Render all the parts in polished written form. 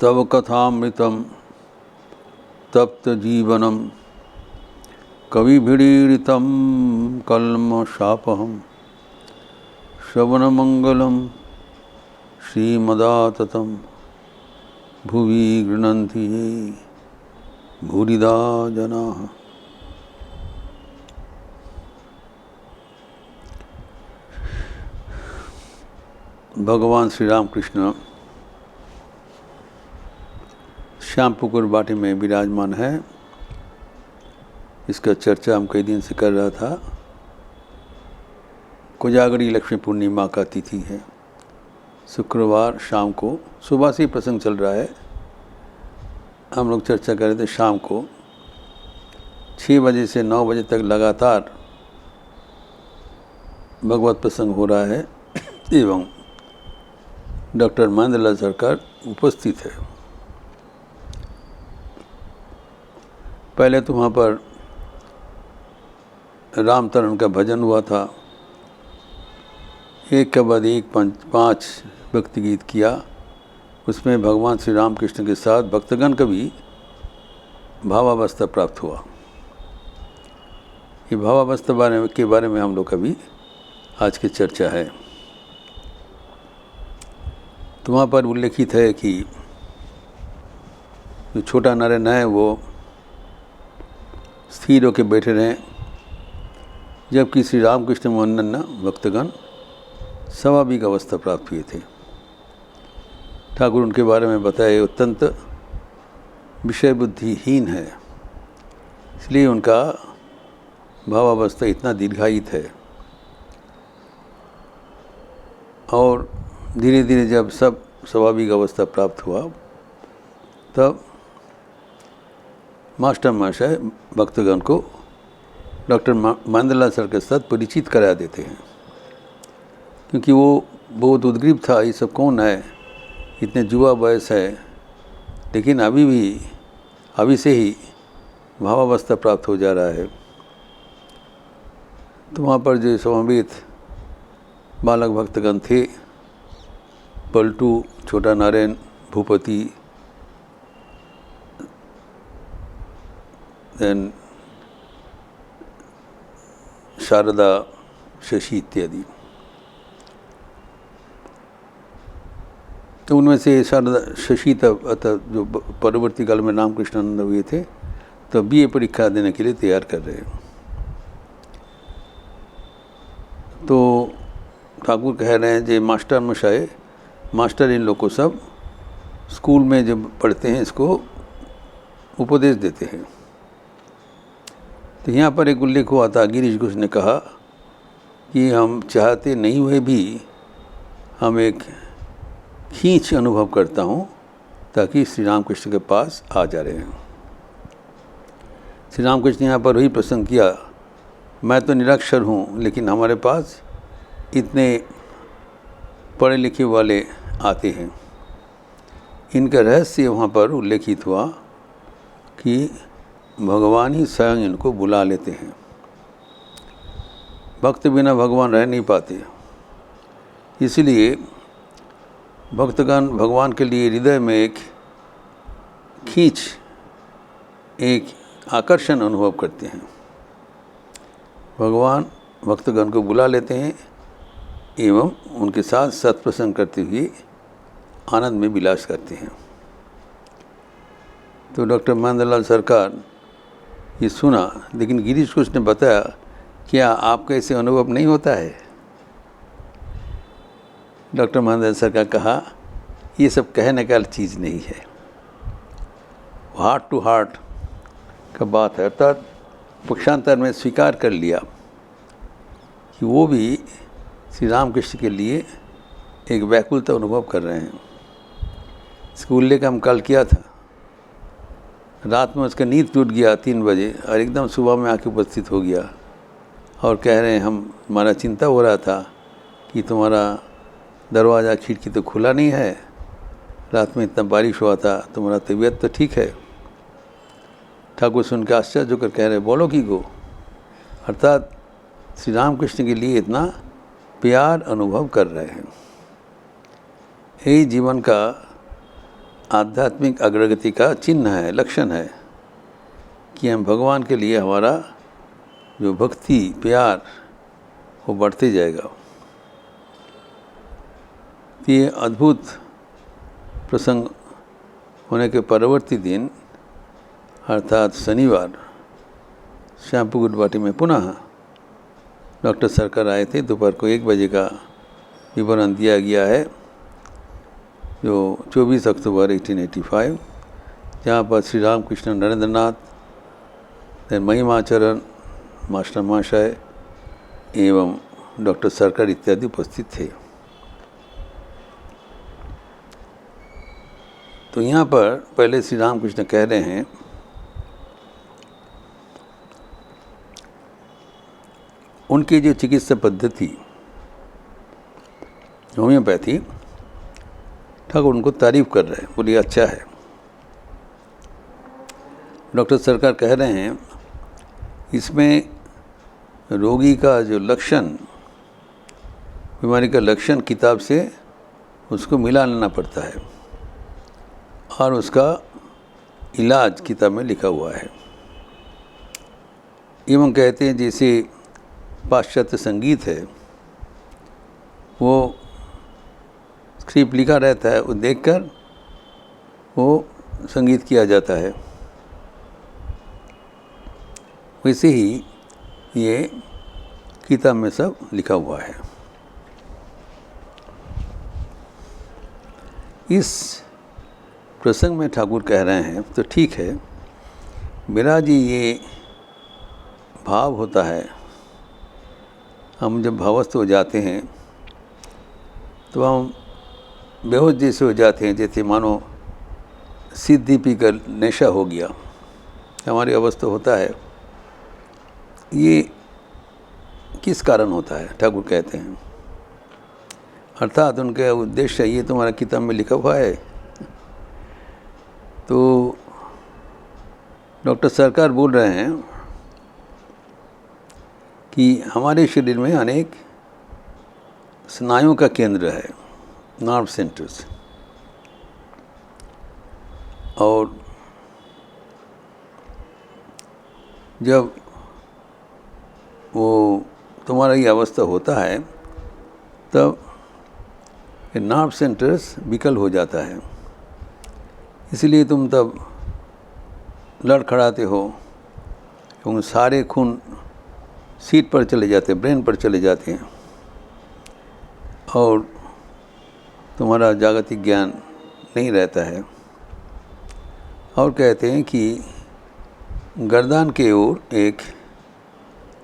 तव कथामृतं तप्तजीवनं कविभिरीडितं कल्मषापहं श्रवणमंगलं श्रीमदाततं भुवि गृह्णन्ति ये भूरिदा जनाः। भगवान श्री रामकृष्ण श्यामपुकुर बाटी में विराजमान है। इसका चर्चा हम कई दिन से कर रहा था। कोजागरी लक्ष्मी पूर्णिमा का तिथि है, शुक्रवार शाम को। सुबह से ही प्रसंग चल रहा है। हम लोग चर्चा कर रहे थे शाम को 6 बजे से 9 बजे तक लगातार भगवत प्रसंग हो रहा है एवं डॉक्टर महेंद्रलाल सरकार उपस्थित है। पहले तो वहाँ पर राम तरण का भजन हुआ था, एक के बाद एक 5 भक्ति गीत किया। उसमें भगवान श्री रामकृष्ण के साथ भक्तगण का भी भावावस्था प्राप्त हुआ। ये भावावस्था के बारे में हम लोग का भी आज की चर्चा है। तो वहाँ पर उल्लेखित है कि जो छोटा नरेन है वो स्थिर होकर बैठे रहें, जबकि श्री रामकृष्ण मोहन भक्तगण स्वाभाविक अवस्था प्राप्त हुए थे। ठाकुर उनके बारे में बताए अत्यंत विषय बुद्धिहीन है, इसलिए उनका भावावस्था इतना दीर्घायित है। और धीरे धीरे जब सब स्वाभाविक अवस्था प्राप्त हुआ तब मास्टर महाशय भक्तगण को डॉक्टर महेंद्रलाल सर के साथ परिचित करा देते हैं, क्योंकि वो बहुत उद्ग्रीव था। ये सब कौन है, इतने जुआ बयस है, लेकिन अभी से ही भावावस्था प्राप्त हो जा रहा है। तो वहाँ पर जो समवेत बालक भक्तगण थे, पलटू, छोटा नारायण, भूपति, देन शारदा, शशि इत्यादि। तो उनमें से शारदा, शशि अतः जो परवर्ती काल में रामकृष्णानंद हुए थे, तो बीए परीक्षा देने के लिए तैयार कर रहे हैं। तो ठाकुर कह रहे हैं जो मास्टर इन लोग को सब स्कूल में जब पढ़ते हैं इसको उपदेश देते हैं। तो यहाँ पर एक उल्लेख हुआ था, गिरीश घोष ने कहा कि हम चाहते नहीं हुए भी हम एक खींच अनुभव करता हूँ ताकि श्री रामकृष्ण के पास आ जा रहे हैं। श्री रामकृष्ण यहाँ पर वही प्रसंग किया, मैं तो निरक्षर हूँ लेकिन हमारे पास इतने पढ़े लिखे वाले आते हैं। इनका रहस्य वहाँ पर उल्लेखित हुआ कि भगवान ही स्वयं इनको बुला लेते हैं। भक्त बिना भगवान रह नहीं पाते, इसलिए भक्तगण भगवान के लिए हृदय में एक खींच, एक आकर्षण अनुभव करते हैं। भगवान भक्तगण को बुला लेते हैं एवं उनके साथ सत्प्रसंग करते हुए आनंद में विलास करते हैं। तो डॉक्टर महेंद्रलाल सरकार ये सुना, लेकिन गिरीश घोष ने बताया, क्या आपका ऐसे अनुभव नहीं होता है? डॉक्टर महेंद्रलाल सरकार कहा, ये सब कहने का चीज़ नहीं है, हार्ट टू हार्ट का बात है। अर्थात पक्षांतर में स्वीकार कर लिया कि वो भी श्री रामकृष्ण के लिए एक व्याकुलता अनुभव कर रहे हैं। इसका उल्लेख हम कल किया था। रात में उसका नींद टूट गया 3 बजे और एकदम सुबह में आके उपस्थित हो गया और कह रहे हैं हमारा चिंता हो रहा था कि तुम्हारा दरवाज़ा खिड़की तो खुला नहीं है, रात में इतना बारिश हुआ था, तुम्हारा तबीयत तो ठीक है? ठाकुर सुन के आश्चर्य होकर कह रहे, बोलो की गो। अर्थात श्री रामकृष्ण के लिए इतना प्यार अनुभव कर रहे हैं। यही जीवन का आध्यात्मिक अग्रगति का चिन्ह है, लक्षण है कि हम भगवान के लिए हमारा जो भक्ति प्यार वो बढ़ते जाएगा। ये अद्भुत प्रसंग होने के परवर्ती दिन अर्थात शनिवार श्यामपुर गुरुवाटी में पुनः डॉक्टर सरकार आए थे। दोपहर को 1 बजे का विवरण दिया गया है, जो 24 अक्टूबर 1885, जहाँ पर श्री रामकृष्ण नरेंद्रनाथ, महिमाचरण मास्टर महाशय एवं डॉक्टर सरकार इत्यादि उपस्थित थे। तो यहाँ पर पहले श्री रामकृष्ण कह रहे हैं उनकी जो चिकित्सा पद्धति होम्योपैथी, ठाकुर उनको तारीफ कर रहे हैं, बोलिए अच्छा है। डॉक्टर सरकार कह रहे हैं इसमें रोगी का जो लक्षण, बीमारी का लक्षण किताब से उसको मिला लेना पड़ता है और उसका इलाज किताब में लिखा हुआ है। एवं कहते हैं जैसे पाश्चात्य संगीत है, वो स्क्रिप्ट लिखा रहता है, वो देखकर वो संगीत किया जाता है, वैसे ही ये किताब में सब लिखा हुआ है। इस प्रसंग में ठाकुर कह रहे हैं तो ठीक है, मेरा जी ये भाव होता है, हम जब भावस्थ हो जाते हैं तो हम बेहोश जैसे हो जाते हैं, जैसे मानो सिद्धि पीकर नशा हो गया, हमारी अवस्था होता है। ये किस कारण होता है ठाकुर कहते हैं, अर्थात उनका उद्देश्य ये तुम्हारा किताब में लिखा हुआ है। तो डॉक्टर सरकार बोल रहे हैं कि हमारे शरीर में अनेक स्नायुओं का केंद्र है, नर्व सेंटर्स, और जब वो तुम्हारा ये अवस्था होता है तब ये नर्व सेंटर्स विकल हो जाता है, इसलिए तुम तब लड़खड़ाते हो, क्योंकि सारे खून सीट पर चले जाते हैं, ब्रेन पर चले जाते हैं और तुम्हारा जागतिक ज्ञान नहीं रहता है। और कहते हैं कि गर्दन के ओर एक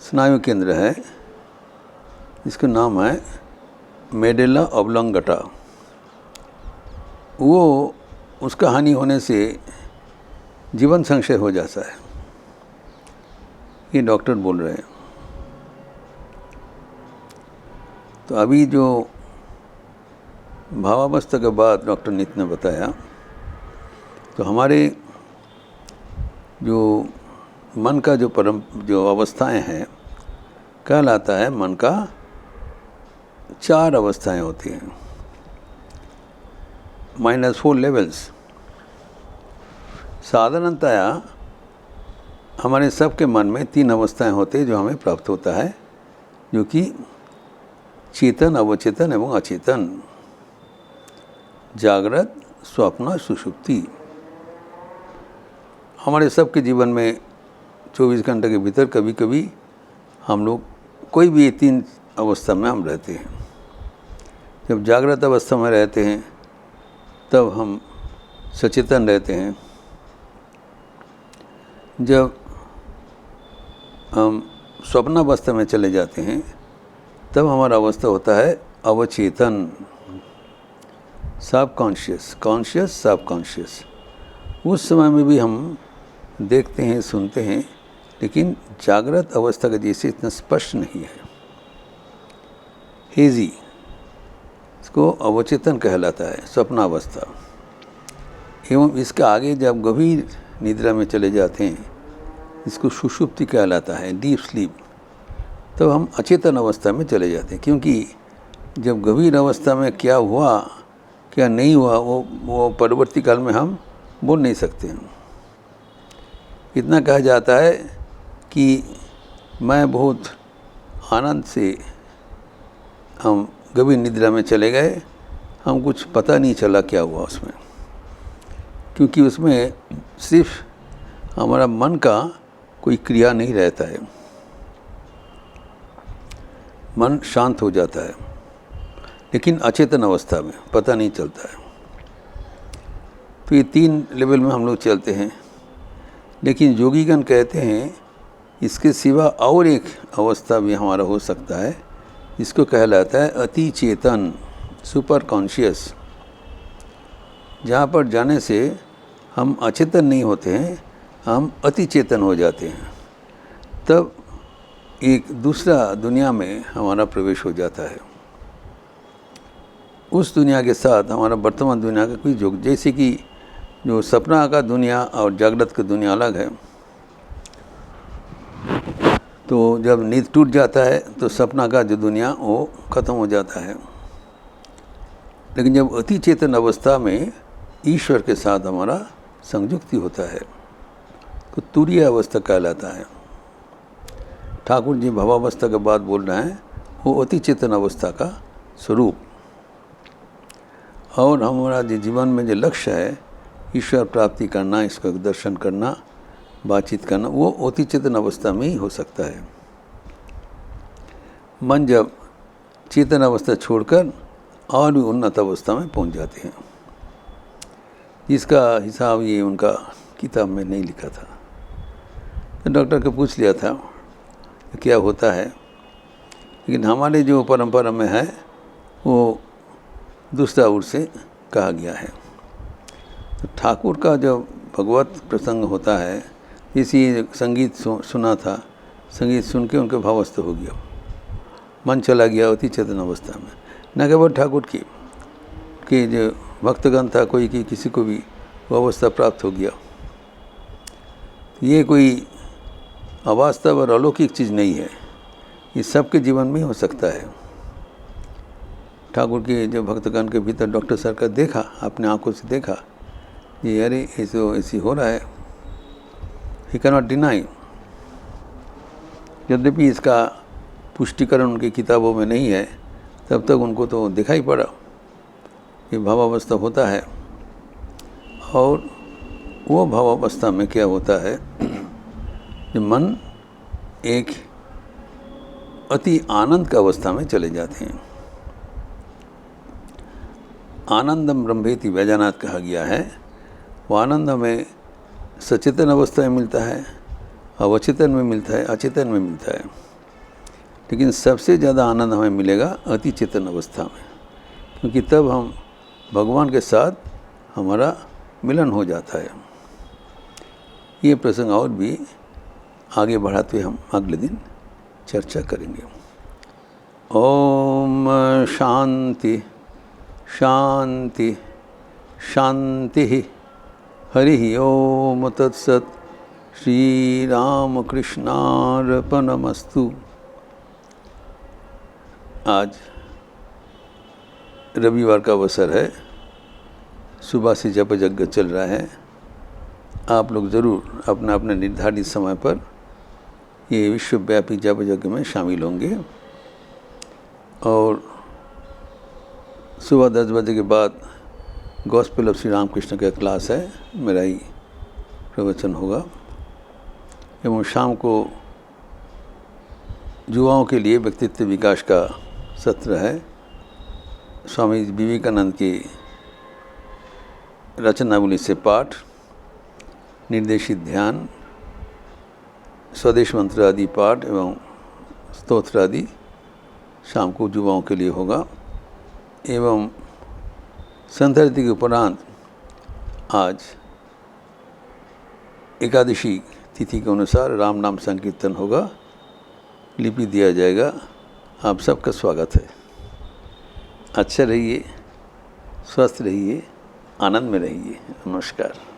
स्नायु केंद्र है जिसका नाम है मेडुला ऑब्लोंगेटा। वो उसका हानि होने से जीवन संशय हो जाता है, ये डॉक्टर बोल रहे हैं। तो अभी जो भावावस्था के बाद डॉक्टर नित ने बताया, तो हमारे जो मन का जो अवस्थाएं हैं, कहलाता है मन का 4 अवस्थाएं होती हैं, -4 लेवल्स। साधारणतया हमारे सबके मन में 3 अवस्थाएं होती हैं जो हमें प्राप्त होता है, जो कि चेतन, अवचेतन एवं अचेतन, जागृत, स्वप्न, सुषुप्ति। हमारे सबके जीवन में 24 घंटे के भीतर कभी कभी हम लोग कोई भी 3 अवस्था में हम रहते हैं। जब जागृत अवस्था में रहते हैं तब हम सचेतन रहते हैं, जब हम स्वप्न अवस्था में चले जाते हैं तब हमारा अवस्था होता है अवचेतन, सबकॉन्शियस, कॉन्शियस, सबकॉन्शियस। उस समय में भी हम देखते हैं, सुनते हैं, लेकिन जागृत अवस्था का जैसे इतना स्पष्ट नहीं है, हेजी, इसको अवचेतन कहलाता है, स्वप्नावस्था। एवं इसके आगे जब गभीर निद्रा में चले जाते हैं, इसको सुषुप्ति कहलाता है, डीप स्लीप, तब हम अचेतन अवस्था में चले जाते हैं। क्योंकि जब गभीर अवस्था में क्या हुआ क्या नहीं हुआ वो परवर्ती काल में हम बोल नहीं सकते हैं। इतना कहा जाता है कि मैं बहुत आनंद से हम गभीर निद्रा में चले गए, हम कुछ पता नहीं चला क्या हुआ उसमें, क्योंकि उसमें सिर्फ हमारा मन का कोई क्रिया नहीं रहता है, मन शांत हो जाता है, लेकिन अचेतन अवस्था में पता नहीं चलता है। तो ये 3 लेवल में हम लोग चलते हैं। लेकिन योगीगण कहते हैं इसके सिवा और एक अवस्था भी हमारा हो सकता है, जिसको कहलाता है अति चेतन, सुपर कॉन्शियस, जहाँ पर जाने से हम अचेतन नहीं होते हैं, हम अति चेतन हो जाते हैं। तब एक दूसरा दुनिया में हमारा प्रवेश हो जाता है। उस दुनिया के साथ हमारा वर्तमान दुनिया का कोई जोड़, जैसे कि जो सपना का दुनिया और जागृत की दुनिया अलग है। तो जब नींद टूट जाता है तो सपना का जो दुनिया वो ख़त्म हो जाता है। लेकिन जब अति चेतन अवस्था में ईश्वर के साथ हमारा संयुक्ति होता है तो तुरीय अवस्था कहलाता है। ठाकुर जी भवावस्था के बाद बोल रहे हैं वो अति चेतन अवस्था का स्वरूप। और हमारा जो जीवन में जो लक्ष्य है ईश्वर प्राप्ति करना, इसका दर्शन करना, बातचीत करना, वो अति चेतन अवस्था में ही हो सकता है। मन जब चेतन अवस्था छोड़कर और भी उन्नत अवस्था में पहुंच जाते हैं, जिसका हिसाब ये उनका किताब में नहीं लिखा था। तो डॉक्टर को पूछ लिया था क्या होता है, लेकिन हमारे जो परंपरा में है वो दूसरा ओर से कहा गया है। तो ठाकुर का जब भगवत प्रसंग होता है, इसी संगीत सुना था, संगीत सुन के उनके भावस्थ हो गया, मन चला गया अति चेतन अवस्था में। न केवल ठाकुर की कि जो भक्तगण था कोई की किसी को भी वो अवस्था प्राप्त हो गया। ये कोई अवास्तव और अलौकिक चीज़ नहीं है, ये सबके जीवन में हो सकता है। ठाकुर के जो भक्तगण के भीतर डॉक्टर सर का देखा, अपने आंखों से देखा, ये अरे ऐसे हो रहा है, ही कैन नॉट डिनाई। यद्यपि इसका पुष्टिकरण उनकी किताबों में नहीं है, तब तक उनको तो दिखाई पड़ा कि भावावस्था होता है। और वो भावावस्था में क्या होता है, जो मन एक अति आनंद का अवस्था में चले जाते हैं। आनंदम ब्रह्मेति वैजनाथ कहा गया है। वो आनंद हमें सचेतन अवस्था में मिलता है, अवचेतन में मिलता है, अचेतन में मिलता है, लेकिन सबसे ज़्यादा आनंद हमें मिलेगा अति चेतन अवस्था में, क्योंकि तब हम भगवान के साथ हमारा मिलन हो जाता है। ये प्रसंग और भी आगे बढ़ाते हुए हम अगले दिन चर्चा करेंगे। ओम शांति शांति शांति। हरि ओम तत्सत। श्री राम कृष्णार्पणमस्तु। आज रविवार का अवसर है, सुबह से जप यज्ञ चल रहा है। आप लोग ज़रूर अपना अपने निर्धारित समय पर ये विश्वव्यापी जप यज्ञ में शामिल होंगे। और सुबह 10 बजे के बाद गॉस्पेल ऑफ श्री रामकृष्ण का क्लास है, मेरा ही प्रवचन होगा। एवं शाम को युवाओं के लिए व्यक्तित्व विकास का सत्र है। स्वामी विवेकानंद की रचनावली से पाठ, निर्देशित ध्यान, स्वदेश मंत्र आदि पाठ एवं स्तोत्र आदि शाम को युवाओं के लिए होगा। एवं संध्या आरती के उपरांत आज एकादशी तिथि के अनुसार राम नाम संकीर्तन होगा, लिपि दिया जाएगा। आप सबका स्वागत है। अच्छा रहिए, स्वस्थ रहिए, आनंद में रहिए। नमस्कार।